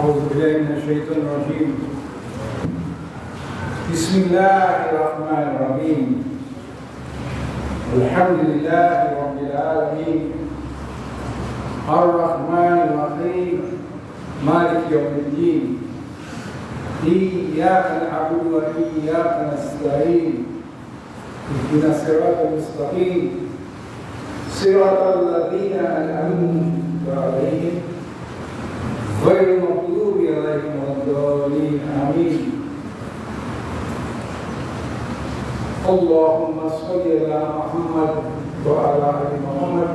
أعوذ بالله من الشيطان الرجيم. بسم الله الرحمن الرحيم. الحمد لله رب العالمين الرحمن الرحيم مالك يوم الدين إياك نعبد وإياك نستعين اهدنا الصراط المستقيم صراط الذين أنعمت عليهم غير المغضوب عليهم ولا الضالين آمين. اللهم صل على محمد وعلى آل محمد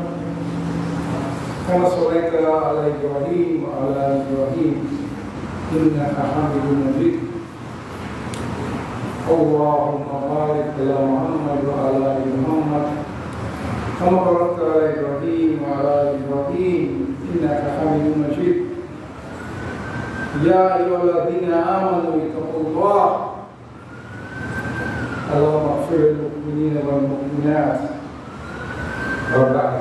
كما صليت على إبراهيم وعلى آل إبراهيم إنك حميد مجيد. اللهم بارك على محمد وعلى آل محمد كما باركت على إبراهيم وعلى آل إبراهيم إنك حميد مجيد. يا أيها الذين آمنوا اتقوا الله اللهم اغفر للمؤمنين والمؤمنات وبعد.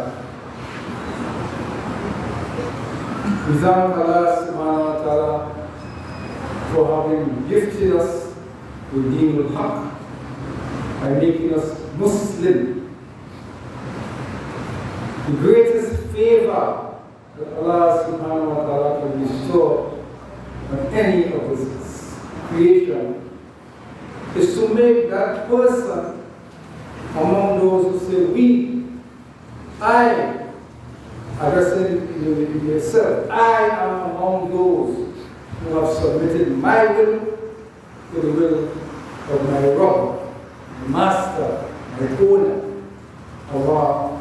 We thank Allah subhanahu wa ta'ala for having gifted us with Deen al-Haq by making us Muslim. The greatest favor that Allah subhanahu wa ta'ala can bestow on any of his creation is to make that person among those who say I, addressing yourself, I am among those who have submitted my will to the will of my Rabb, my Master, my owner, Allah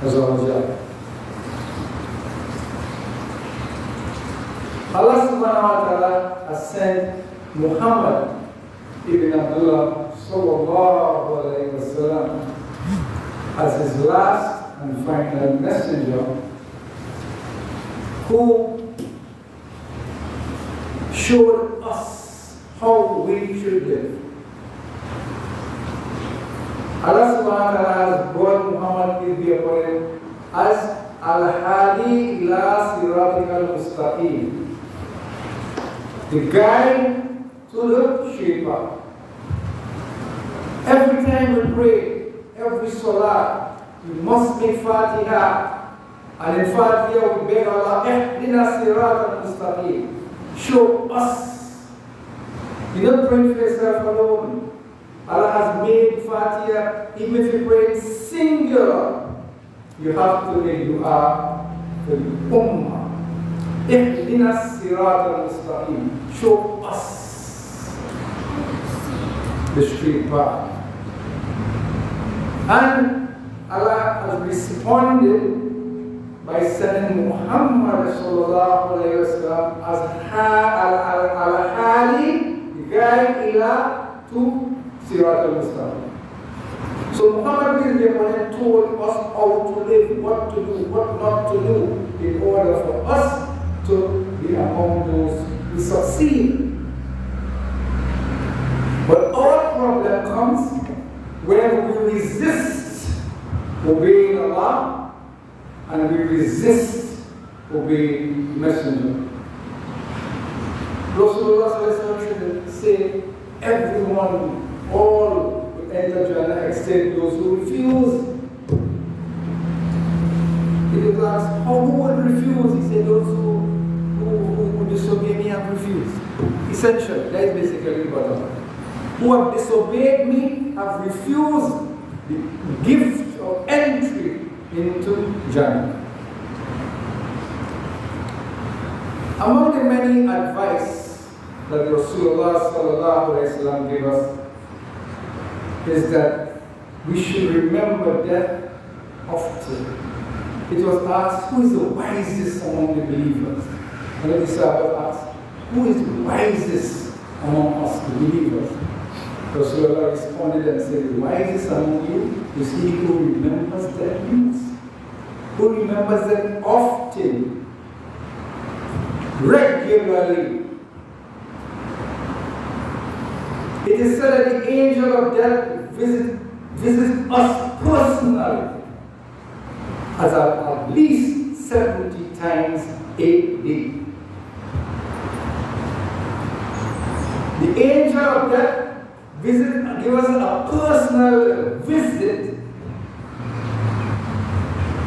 Azza wa Jalla. Allah subhanahu wa ta'ala has sent Muhammad ibn Abdullah sallallahu alayhi wa sallam as his last and final messenger, who showed us how we should live. Allah subhanahu wa ta'ala has brought Muhammad ibn Abdullah as al-hadi ila siratikal mustaqim, the guide to the Shaitan. Every time we pray, every salah, we must make Fatiha. And in Fatiha we beg Allah, Ihdina siratal mustaqim. Show us. You don't pray for yourself alone. Allah has made Fatiha, even if you pray singular, you have to make dua for the Ummah. Ihdina siratal mustaqim. Show us the straight path. And Allah has responded by sending Muhammad sallallahu alayhi wa sallam as al-hadi, the guide ila to sirat al-mustaqim. So Muhammad told us how to live, what to do, what not to do, in order for us to be among those who succeed. But our problem comes when we resist obeying Allah and we resist obeying Messenger. Rasulullah should say, everyone, all will enter Jannah except those who refuse. He was asked, who would refuse? He said, those who disobey me have refused. Essential, that is basically what who have disobeyed me have refused the gift of entry into Jannah. Among the many advice that Rasulullah sallallahu alaihi wasallam gave us is that we should remember death often. It was asked, who is the wisest among the believers? And the disciples asked, who is the wisest among us, the believers? Rasulullah responded and said, the wisest among you is he who remembers their youth, who remembers them often, regularly. It is said that the angel of death visits us personally as at least 70 times a day. give us a personal visit,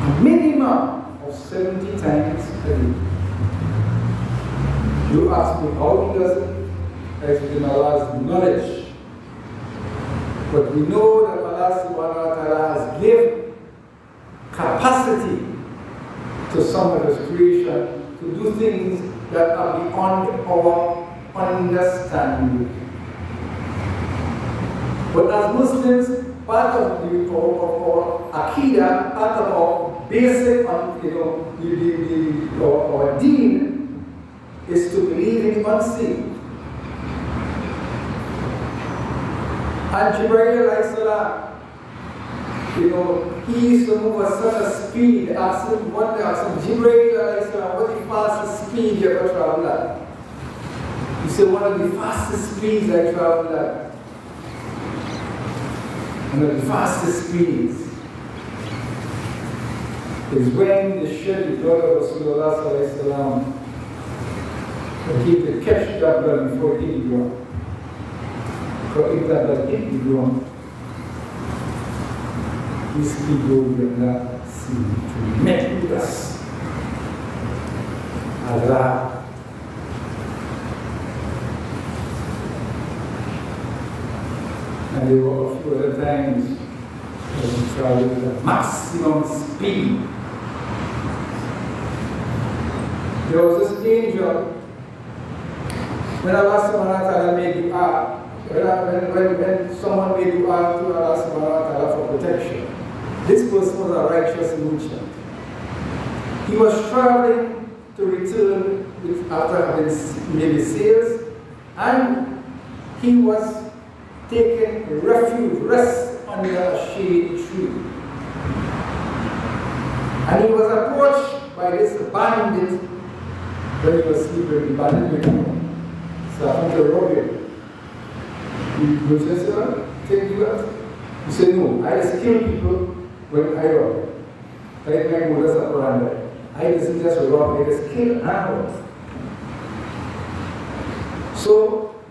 a minimum of 70 times a day. You ask me how he does it, as within Allah's knowledge. But we know that Allah subhanahu wa ta'ala has given capacity to some of His creation to do things that are beyond our understanding. But as Muslims, part of our Aqidah, part of our basic, our deen, is to believe in unseen. And Jibreel alayhi salam, he used to move at such a speed. Asked him, Jibreel alayhi salam, what's the fastest speed you ever traveled at? He said, one of the fastest speeds I traveled at. One of the fastest speeds is when the shed, the daughter of Rasulullah sallallahu alayhi wa sallam, he could catch that blood before it hit the ground. Because if that blood hit the ground, these people will not see tremendous Allah. And there were a few other times that we traveled at maximum speed. There was this angel, when Allah subhanahu wa ta'ala made dua, when someone made dua to Allah subhanahu wa ta'ala for protection, this person was a righteous merchant. He was traveling to return after having made his sales, and he was taking refuge, rest under a shady tree. And he was approached by this bandit when he was sleeping. The bandit with him. So I want to rob him. You say, sir, take you out? He said, no, I just kill people when I rob. Like my mother's operandi. I just rob, I just kill animals. So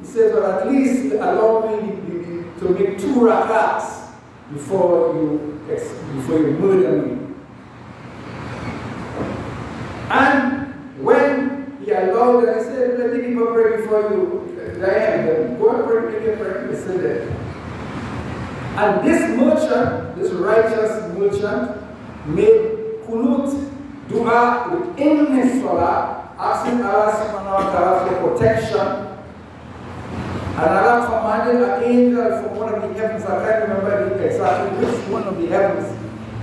he says, well, at least allow me to make 2 rakats before you murder me. And when he allowed that, he said, let me pray before you. Go and pray, make a prayer. He said that. And this merchant, this righteous merchant, made kunut dua within his salah, asking Allah subhanahu wa ta'ala for protection. And Allah commanded an angel from one of the heavens, I can't remember exactly which one of the heavens,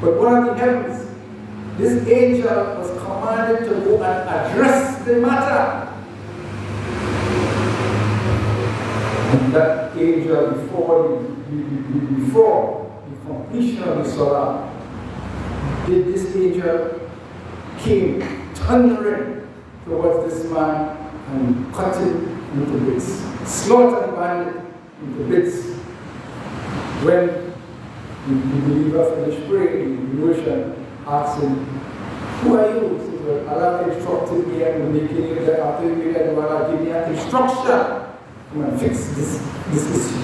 but one of the heavens, this angel was commanded to go and address the matter. And that angel, before the completion of the salah, this angel came thundering towards this man and cut him into bits, slaughtered the bandit into bits. When the believer finished praying, the merchant asked him, who are you? He said, well, Allah instructed me and making it that after you made that, Allah gave me an instruction. Come and fix this issue.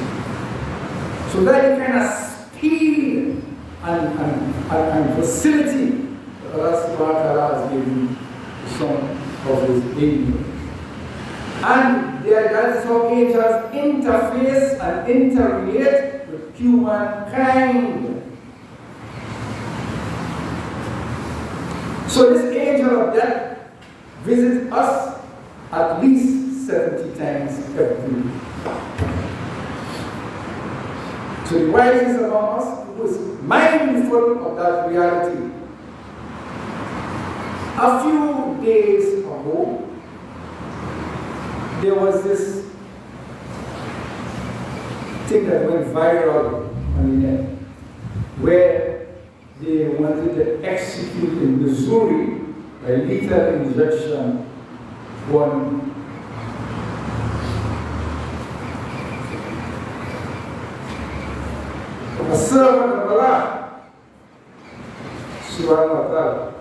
So that kind of speed and facility that Allah subhanahu wa ta'ala has given some of his angels. And that is how angels interface and interrelate with humankind. So this angel of death visits us at least 70 times every week. So the wisest among us who is mindful of that reality. A few days ago, there was this thing that went viral on the net, where they wanted to execute in Missouri by lethal injection one a servant of Allah subhanahu wa ta'ala.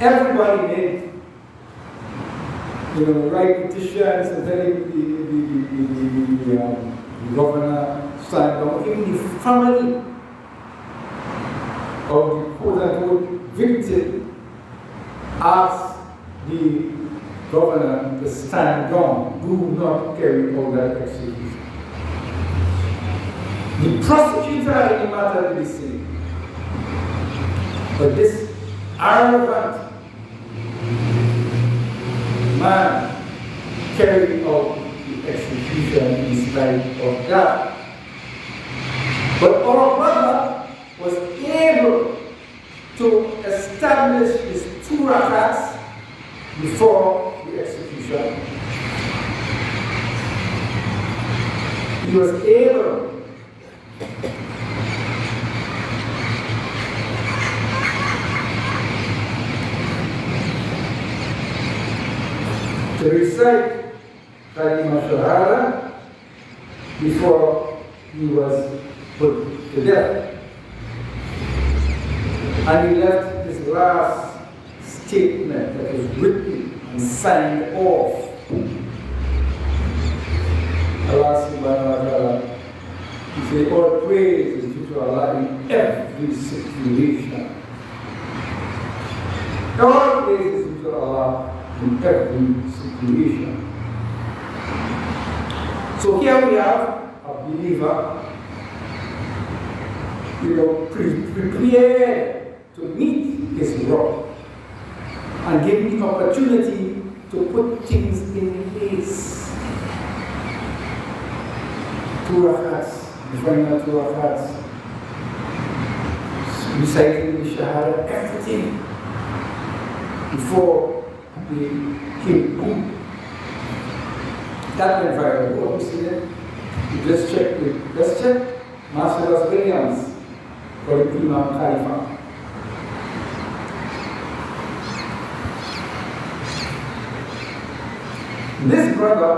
Everybody made write petitions and telling the governor stand down. Even the family of the quote-unquote victim asked the governor to stand down, do not carry out that execution. The prosecutor in the matter did the same. But this arrogant man carried out the execution in spite of that. But our brother was able to establish his 2 rakats before the execution. He was able to recite Kalima Shahada before he was put to death. And he left his last statement that was written and signed off. Allah subhanahu wa ta'ala, he said, all praise is due to Allah in every situation. All praise is due to Allah in every situation. So here we have a believer, prepared to meet his Lord and give the opportunity to put things in place. 2 rakats, the final 2 rakats, reciting the Shahada, everything before the king. That went viral. What we see there? Let's check Master Williams for the Imam Khalifa. This brother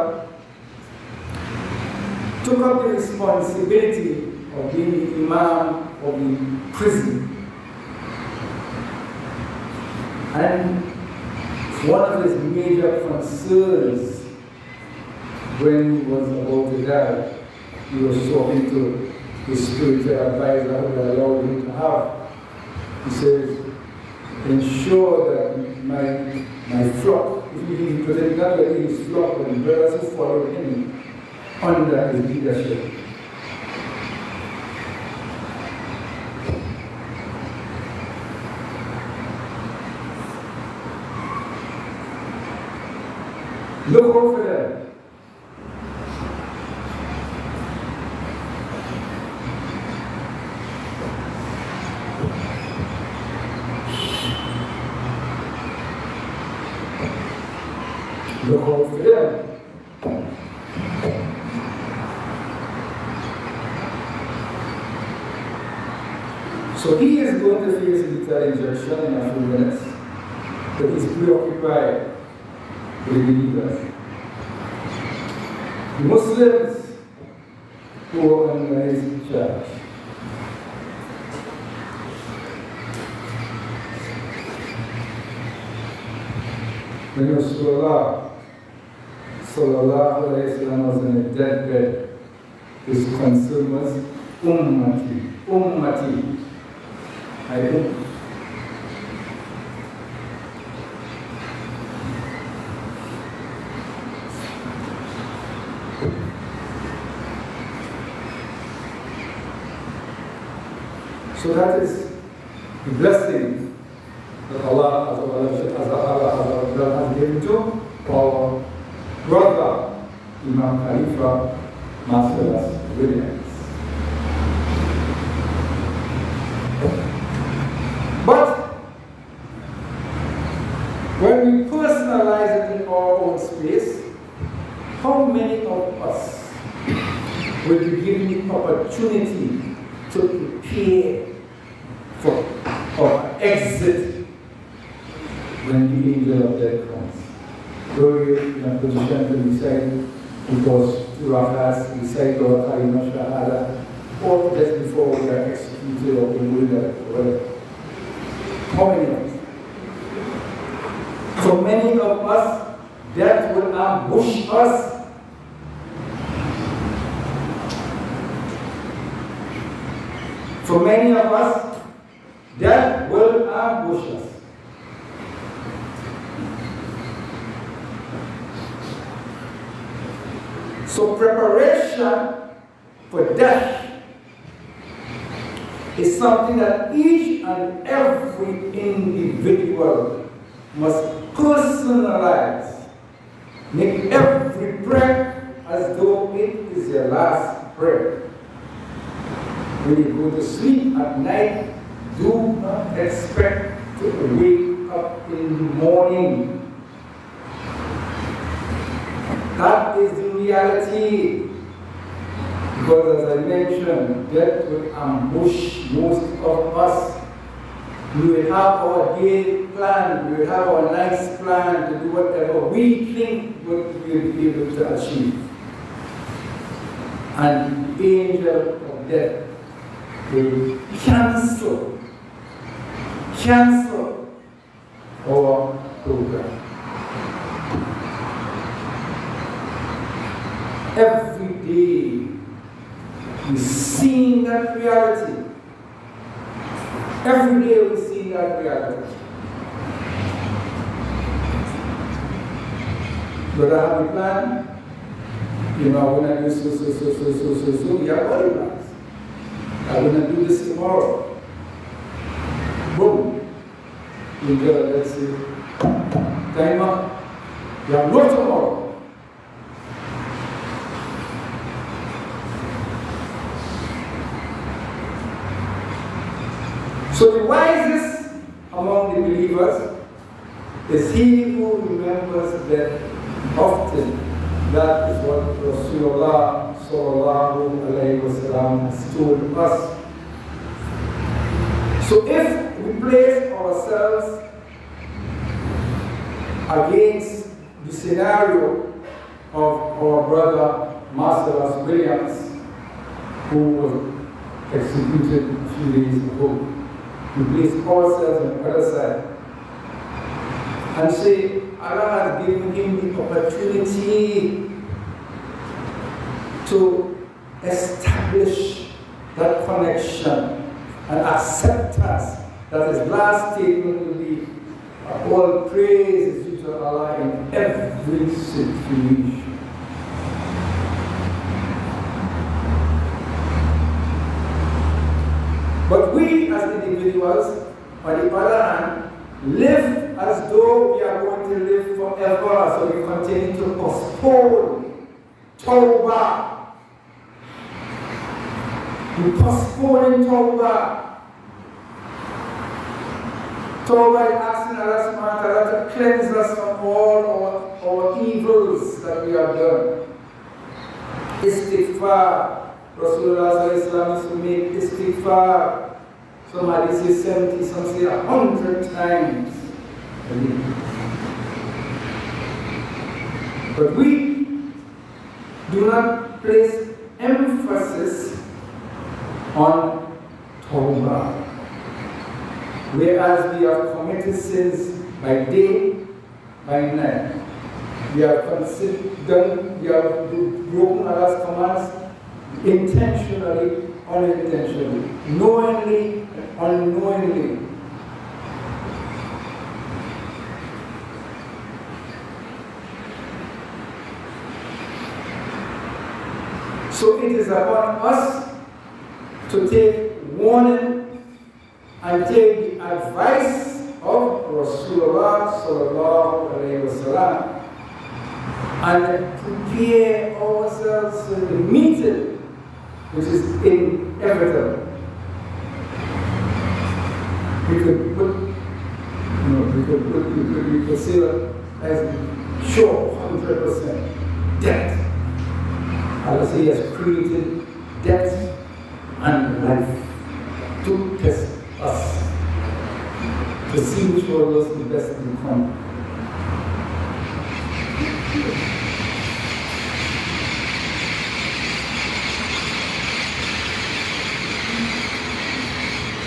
took up the responsibility of being the Imam of the prison. And one of his major concerns when he was about to die, he was talking to his spiritual advisor who allowed him to have. He says, ensure that my flock, if he represents not only his flock, but the brothers who follow him under his leadership. Look over there. Look over there. So he is going to face lethal injection in a few minutes, but he's preoccupied with the believers. The Muslims who are under his charge. When Rasulullah sallallahu alayhi wa sallam was in a deathbed, his concern was ummati, ummati. I don't. So that is the blessing that Allah has given to our brother Imam Khalifa Master Williams. But when we personalize it in our own space, how many of us will be given the opportunity to prepare for our exit when the angel of death comes? So we're in a position to decide because 2 rakats, decide our Kalima Shahada, or just before we are executed or we will whatever. How many of us? For many of us, that will ambush us. For many of us, death will ambush us. So preparation for death is something that each and every individual must personalize. Make every breath as though it is your last breath. When you go to sleep at night, do not expect to wake up in the morning. That is the reality. Because as I mentioned, death will ambush most of us. We will have our day planned, we will have our night's plan to do whatever we think we will be able to achieve. And the angel of death will cancel our program. Every day we see that reality. Every day we see that reality. But I have a plan. You know, I'm going to do so. We have other plans. I'm going to do this tomorrow. Boom. You go, let's see. Time up. You have no tomorrow. So the wisest among the believers is he who remembers death often. That is what Rasulullah sallallahu alayhi wa sallam has told us. So if we place ourselves against the scenario of our brother Marcellus Williams, who was executed a few days ago, we place ourselves on the other side and say, Allah has given him the opportunity to establish that connection and acceptance that his last statement will be, all praise is due to Allah in every situation. But we as individuals, on the other hand, live as though we are going to live forever, so we continue to postpone Tawbah. We postpone Tawbah. Tawbah is asking Allah subhanahu wa ta'ala to cleanse us from all our evils that we have done. Istighfar. Rasulullah used to make istighfar. Somebody says 70, some say 100 times a day. But we do not place emphasis on Tawbah. Whereas we have committed sins by day, by night. We have broken Allah's commands intentionally, unintentionally, knowingly, unknowingly. So it is upon us to take warning and take the advice of Rasulullah sallallahu alayhi wa sallam and prepare ourselves for the meeting which is inevitable. We could say that as sure 100% death. Allah says He has created death and life to test us, to see which one was the best in come.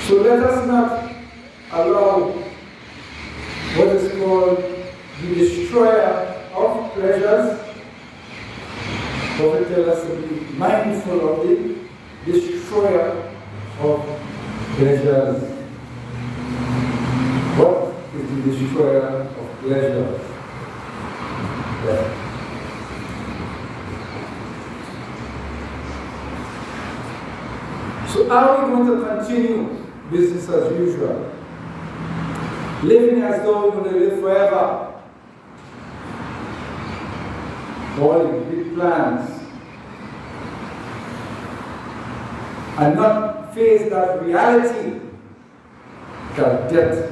So let us not allow what is called the destroyer of of pleasures, Prophet tells us to be mindful of the destroyer of pleasures. What is the destroyer of pleasures? Yeah. So are we going to continue business as usual? Living as though we're going to live forever? All the big plans, and not face that reality that death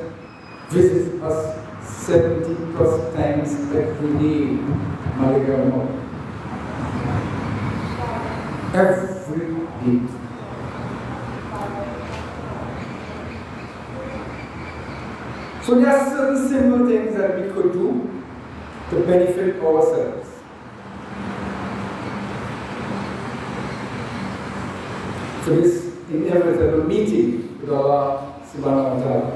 visits us 70 plus times every day. Every day. So there are certain simple things that we could do to benefit ourselves. For this inevitable meeting with Allah subhanahu wa ta'ala.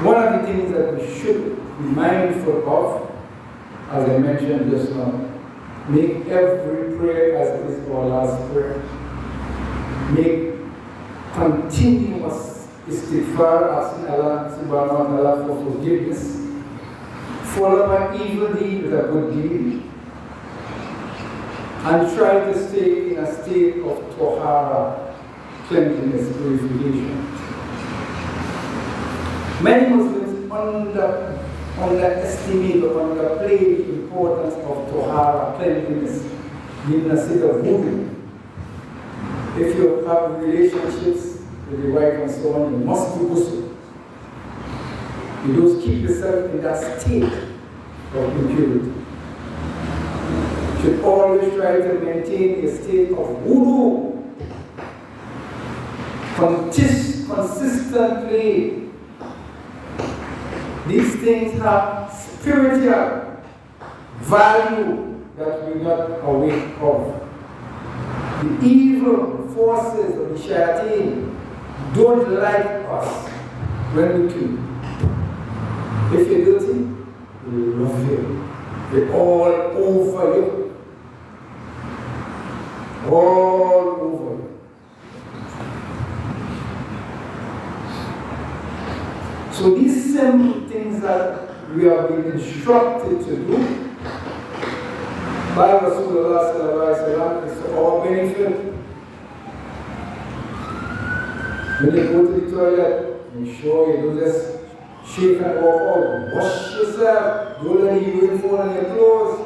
One of the things that we should be mindful of, as I mentioned just now, make every prayer as it is our last prayer. Make continuous istighfar, asking Allah subhanahu wa ta'ala for forgiveness, follow by evil deed with a good deed, and try to stay in a state of tahara, cleanliness, purification. Many Muslims underestimate or underplay the importance of tahara, cleanliness, in a state of wudu. If you have relationships with your wife and so on, you must do ghusl. You don't keep yourself in that state of impurity. You should always try to maintain a state of wudu. Consistently. These things have spiritual value that we're not aware of. The evil forces of the shayateen don't like us when we clean. If you're dirty, they love you. They're all over you. All over you. So these simple things that we have been instructed to do by Rasulullah sallallahu alaihi wasallam is for our benefit. When you go to the toilet, make sure you do this, shake and walk out, wash yourself, don't let the urine fall on your clothes.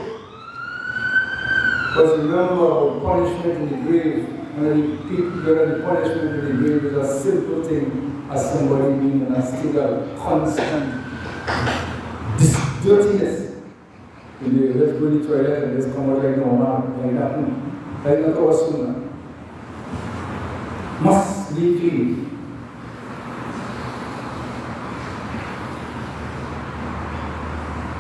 Because remember about punishment in the grave, and the punishment in the grave is a simple thing as somebody being in a state of constant dirtiness. You just go to the toilet and just come out like no man, like that. That's not our sunnah. Must be clean.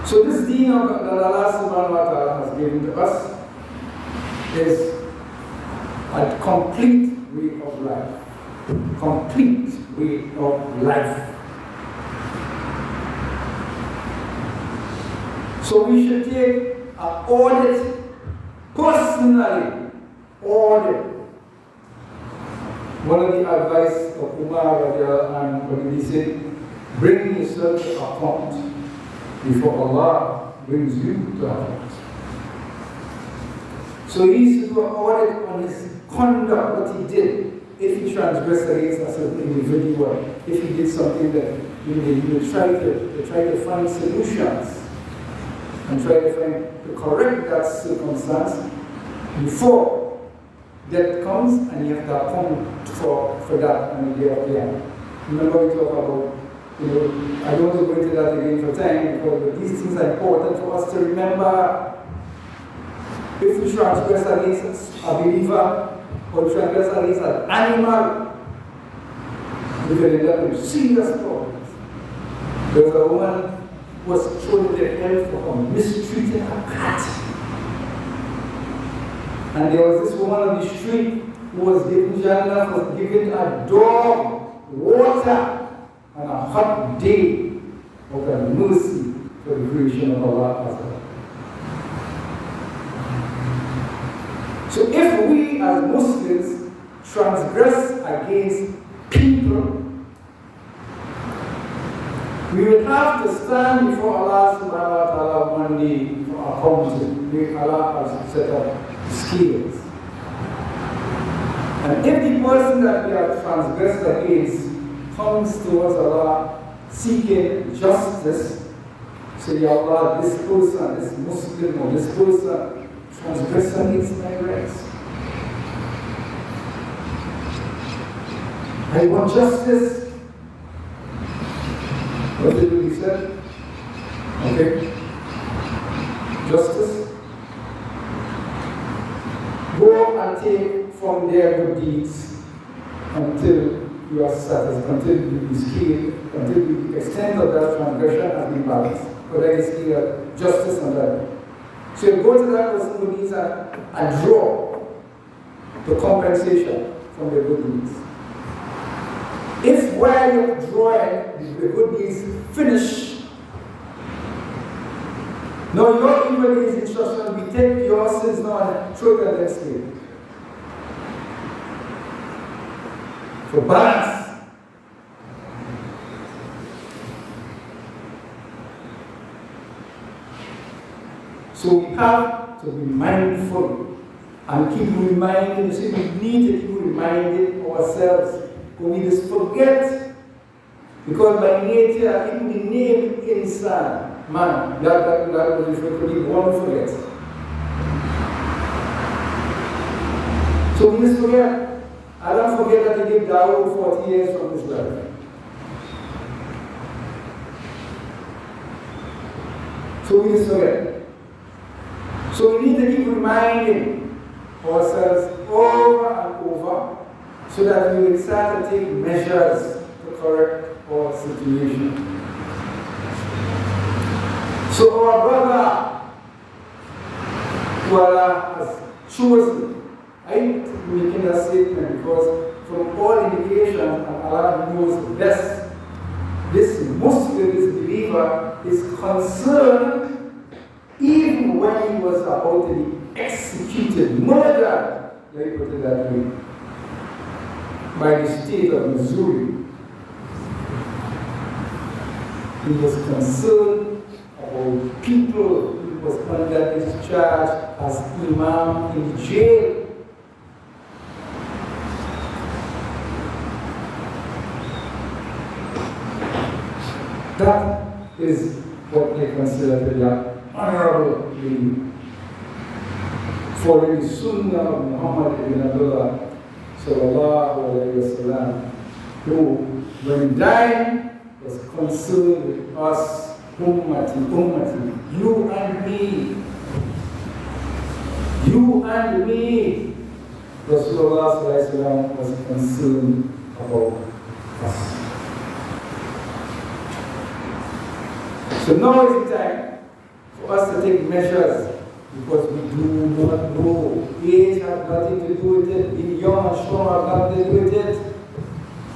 So this deen that Allah subhanahu wa ta'ala has given to us is a complete way of life. Complete way of life. So we should take an audit, personally audit. One of the advice of Umar and when he said, bring yourself to account before Allah brings you to account. So he used to do an audit on his conduct, what he did. If he transgressed against a certain individual, if he did something that he would try to find solutions and try to correct that circumstance before death comes, and you have to account for that on the day of the end. Remember we talk about, I don't want to go into that again for time, because these things are important for us to remember. If we transgress against a believer, or transgress against an animal, we can end up with serious problems. There was a woman who was thrown into hell for mistreating a cat. And there was this woman on the street who was given Jannah, was given a dog water on a hot day out of mercy for the creation of Allah as well. So if we as Muslims transgress against people, we will have to stand before Allah subhanahu wa ta'ala one day for accounting. May Allah has set up scales. And if the person that we have transgressed against comes towards Allah seeking justice, say, Ya Allah, this person, this Muslim or this person transgressed against my rights. I want justice. What did we say? Okay. Justice. Go and take from their good deeds until you are satisfied, until you scale, until the extent of that transgression has been balanced. Whether it's clear justice and that. So you go to that person's good deeds and draw the compensation from their good deeds. If while you're drawing the good deeds finish, now your evil deeds instruction, we take your sins now and throw it at the slave. For balance. So we have to be mindful and keep reminding, you see, we need to keep reminding ourselves. We just forget, because by nature, even the name insan, man, that was referred one forget. So we just forget. I don't forget that he gave Dawood 40 years from his life. So we just forget. So we need to keep reminding ourselves over and over, so that we will start to take measures to correct our situation. So our brother, who Allah has chosen, I'm making that statement because from all indications, and Allah knows best, this Muslim, this believer, is concerned even when he was about to be executed, murdered, let me put it that way, by the state of Missouri. He was concerned about people who was under his charge as imam in the jail. That is what they consider to be an honorable belief. Following the Sunnah of Muhammad ibn Abdullah sallallahu alayhi wa sallam, who, when dying, was concerned with us, ummati, you and me. You and me. Rasulullah sallallahu alayhi wa sallam was concerned about us. So now is the time for us to take measures, because we do not know. Age has nothing to do with it. Being young and strong has nothing to do with it.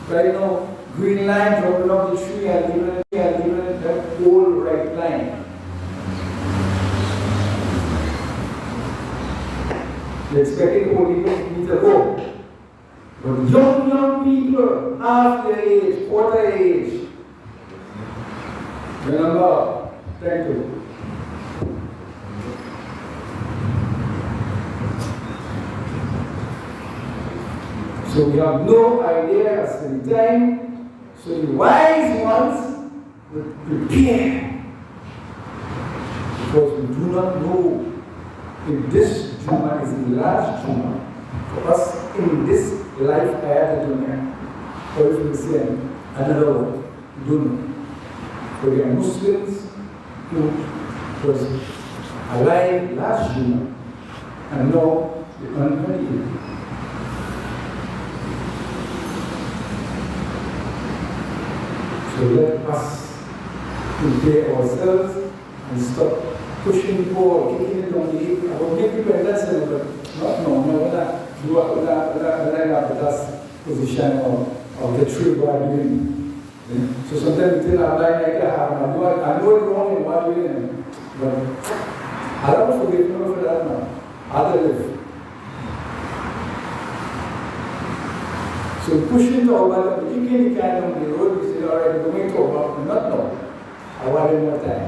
Right now, green line dropping off the tree and leaving that old right line. They're expecting old people to go. But young people, half their age, quarter age, remember, thank you. So we have no idea as to the time. So the wise ones will prepare. Because we do not know if this Jumu'ah is the last Jumu'ah for us in this life ayat dunya. Or if we say another one, we don't know. But we are Muslims who was alive last Jumu'ah and now the unbelievable. So let us prepare ourselves and stop pushing the ball, kicking it on the hip. I will give people a lesson, but we're not have the best position of the true by doing. So sometimes we tell our blind like that, I know it wrong in one way, but I don't forgive no for that now. Other live. So pushing to over, but you can't carry on the road, you say, all right, we're going to over, not know. I want one more time.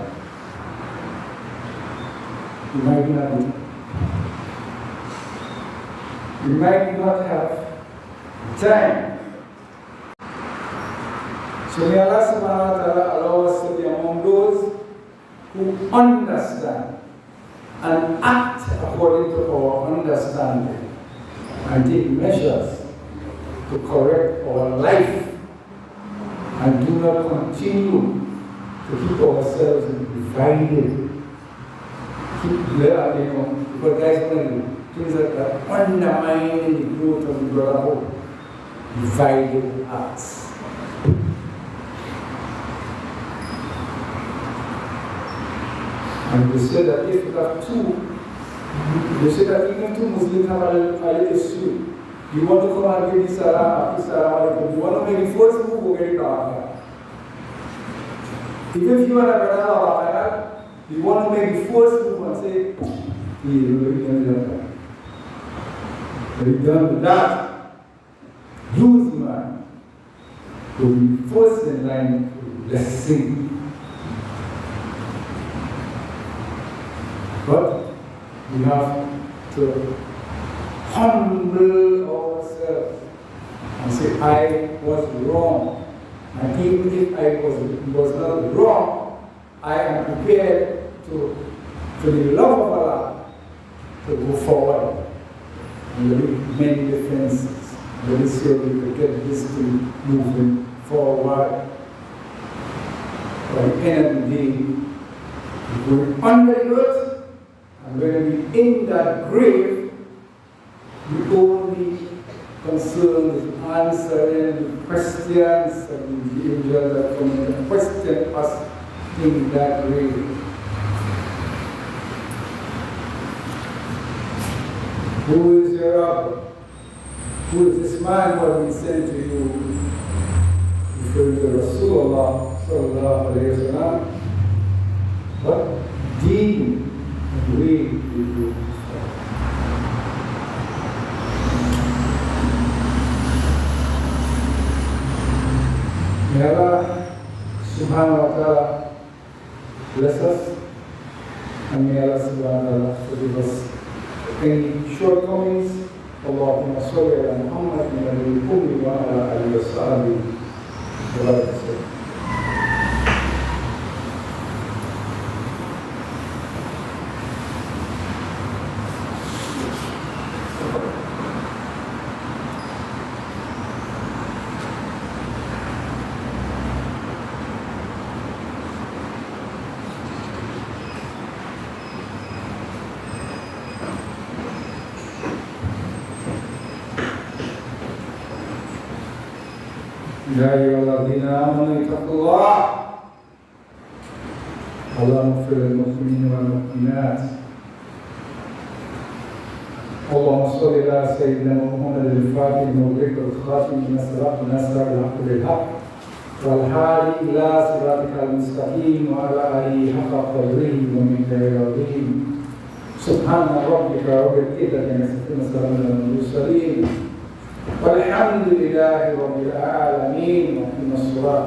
You might not be. You might not have time. So may Allah subhanahu wa ta'ala allow us to be among those who understand and act according to our understanding and take measures to correct our life and do not continue to keep ourselves divided. Keep there, because that's one of the things that are undermining the growth of the brotherhood. Divided hearts. And they say that if you have two, they say that even two Muslims have a little issue. You want to come and give this salam, you want to make the first move, go get it dark. Even if you are a brother, you want to make the first move and say, we're done with that. Use man to be first in line for blessing. But we have to humble ourselves and say, I was wrong. And even if I was not wrong, I am prepared to, for the love of Allah, to go forward. And there will be many differences. Let us see if we can get this thing moving forward. By the end of the day, we're going under the earth. And when we in that grave, the only concern is answering the questions and the angels that come in and question us in that grave. Who is your Rabbi? Who is this man who has been sent to you? Referring to Rasulullah sallallahu alayhi wa sallam. What deen we do. May Allah subhanahu wa ta'ala bless us, and may Allah subhanahu wa ta'ala forgive us any shortcomings. Allahumma salli ala Muhammad wa ala alihi wa sahbihi wa barakatuh. يا أيها الذين آمنوا اتقوا الله اللهم اغفر للمؤمنين والمؤمنات اللهم صل على سيدنا محمد الفاتح المغلق الخاتم من صراط الناصر بالحق بالحق والهادي إلى صراطك المستقيم وعلى آله حق قدره ومقداره العظيم سبحان ربك رب العزة عما يصفون وسلام على المرسلين والحمد لله رب العالمين وقم الصلاة